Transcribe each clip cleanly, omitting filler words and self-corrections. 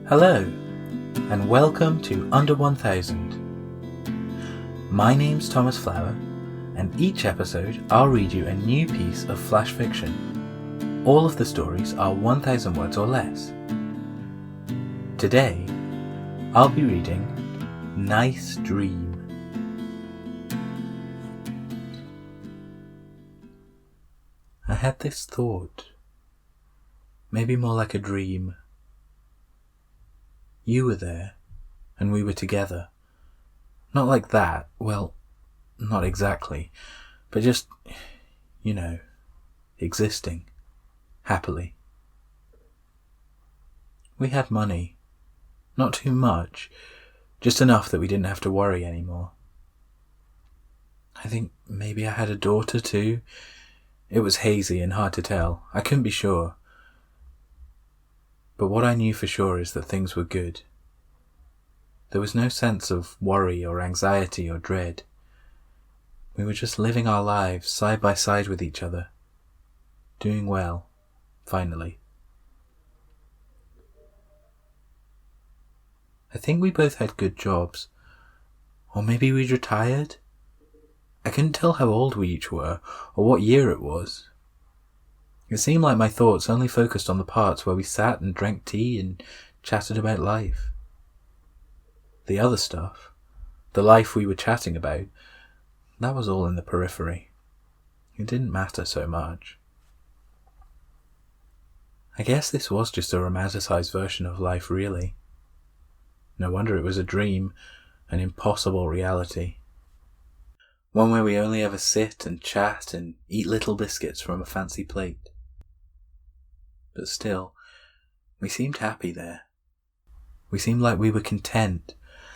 Hello, and welcome to Under 1000. My name's Thomas Flower, and each episode I'll read you a new piece of flash fiction. All of the stories are 1000 words or less. Today, I'll be reading Nice Dream. I had this thought, maybe more like a dream. You were there, and we were together. Not like that, well, not exactly, but just, existing, happily. We had money, not too much, just enough that we didn't have to worry anymore. I think maybe I had a daughter too. It was hazy and hard to tell. I couldn't be sure. But what I knew for sure is that things were good. There was no sense of worry or anxiety or dread. We were just living our lives side by side with each other. Doing well, finally. I think we both had good jobs. Or maybe we'd retired? I couldn't tell how old we each were, or what year it was. It seemed like my thoughts only focused on the parts where we sat and drank tea and chatted about life. The other stuff, the life we were chatting about, that was all in the periphery. It didn't matter so much. I guess this was just a romanticized version of life, really. No wonder it was a dream, an impossible reality. One where we only ever sit and chat and eat little biscuits from a fancy plate. But still, we seemed happy there. We seemed like we were content,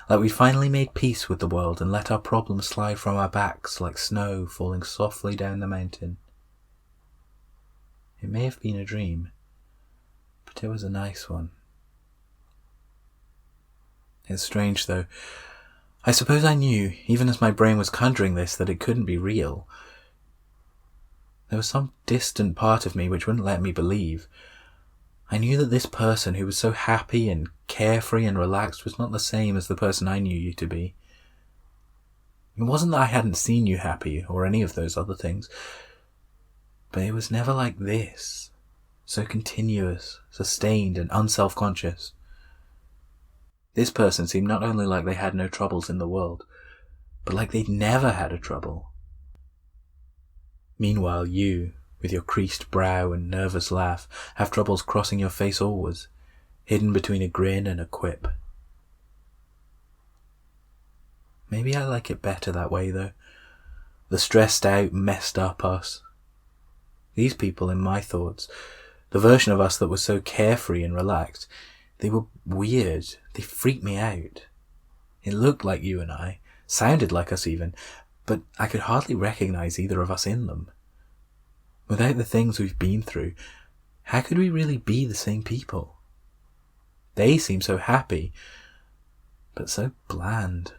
like we'd finally made peace with the world and let our problems slide from our backs like snow falling softly down the mountain. It may have been a dream, but it was a nice one. It's strange though. I suppose I knew, even as my brain was conjuring this, that it couldn't be real. There was some distant part of me which wouldn't let me believe. I knew that this person who was so happy and carefree and relaxed was not the same as the person I knew you to be. It wasn't that I hadn't seen you happy or any of those other things, but it was never like this, so continuous, sustained and unself-conscious. This person seemed not only like they had no troubles in the world, but like they'd never had a trouble. Meanwhile, you, with your creased brow and nervous laugh, have troubles crossing your face always, hidden between a grin and a quip. Maybe I like it better that way, though. The stressed out, messed up us. These people in my thoughts, the version of us that was so carefree and relaxed, they were weird. They freaked me out. It looked like you and I, sounded like us even, but I could hardly recognize either of us in them. Without the things we've been through, how could we really be the same people? They seem so happy, but so bland.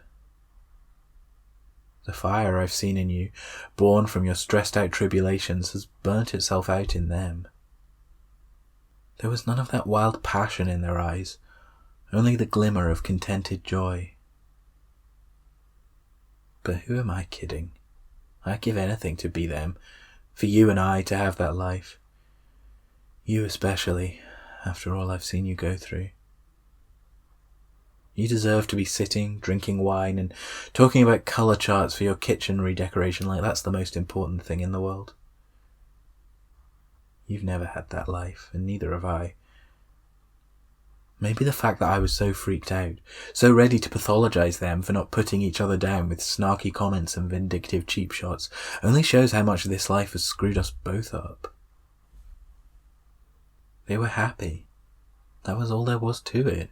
The fire I've seen in you, born from your stressed out tribulations, has burnt itself out in them. There was none of that wild passion in their eyes, only the glimmer of contented joy. But who am I kidding? I'd give anything to be them, for you and I to have that life. You especially, after all I've seen you go through. You deserve to be sitting, drinking wine, and talking about colour charts for your kitchen redecoration like that's the most important thing in the world. You've never had that life, and neither have I. Maybe the fact that I was so freaked out, so ready to pathologise them for not putting each other down with snarky comments and vindictive cheap shots, only shows how much this life has screwed us both up. They were happy. That was all there was to it.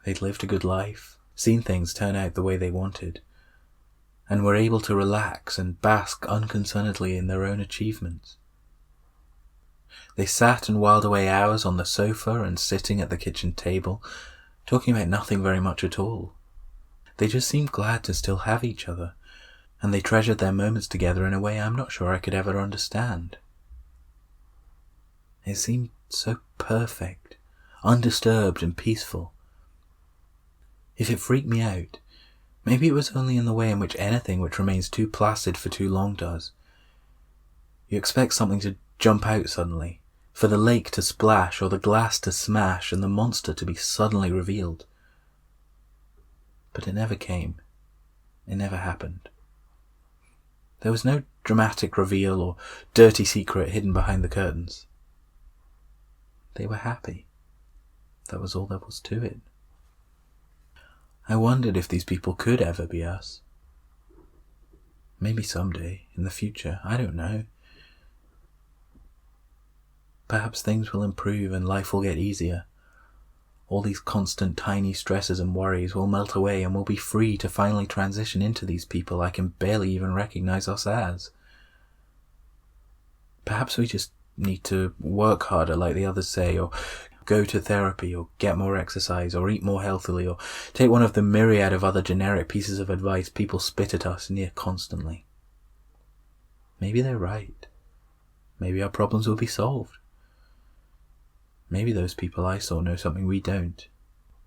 They'd lived a good life, seen things turn out the way they wanted, and were able to relax and bask unconcernedly in their own achievements. They sat and whiled away hours on the sofa and sitting at the kitchen table, talking about nothing very much at all. They just seemed glad to still have each other, and they treasured their moments together in a way I'm not sure I could ever understand. It seemed so perfect, undisturbed and peaceful. If it freaked me out, maybe it was only in the way in which anything which remains too placid for too long does. You expect something to jump out suddenly, for the lake to splash or the glass to smash and the monster to be suddenly revealed. But it never came. It never happened. There was no dramatic reveal or dirty secret hidden behind the curtains. They were happy. That was all there was to it. I wondered if these people could ever be us. Maybe someday, in the future, I don't know. Perhaps things will improve and life will get easier. All these constant tiny stresses and worries will melt away and we'll be free to finally transition into these people I can barely even recognize us as. Perhaps we just need to work harder like the others say, or go to therapy, or get more exercise, or eat more healthily, or take one of the myriad of other generic pieces of advice people spit at us near constantly. Maybe they're right. Maybe our problems will be solved. Maybe those people I saw know something we don't,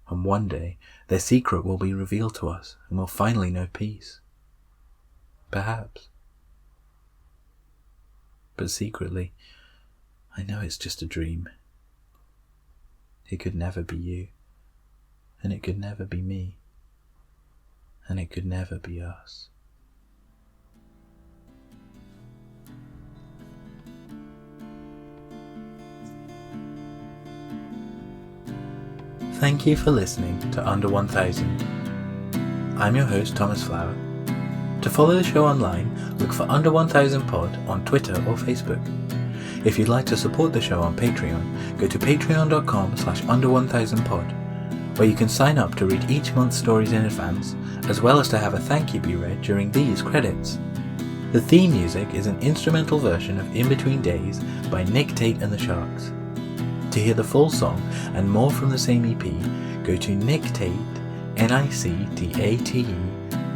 and one day their secret will be revealed to us and we'll finally know peace. Perhaps. But secretly, I know it's just a dream. It could never be you, and it could never be me, and it could never be us. Thank you for listening to Under 1000. I'm your host, Thomas Flower. To follow the show online, look for Under 1000 Pod on Twitter or Facebook. If you'd like to support the show on Patreon, go to patreon.com/under1000pod, where you can sign up to read each month's stories in advance, as well as to have a thank you be read during these credits. The theme music is an instrumental version of In Between Days by Nick Tate and the Sharks. To hear the full song and more from the same EP, go to Nick Tate, NICTATE,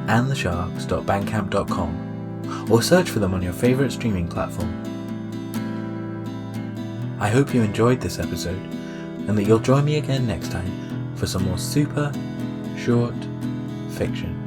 and thesharks.bandcamp.com, or search for them on your favourite streaming platform. I hope you enjoyed this episode, and that you'll join me again next time for some more super short fiction.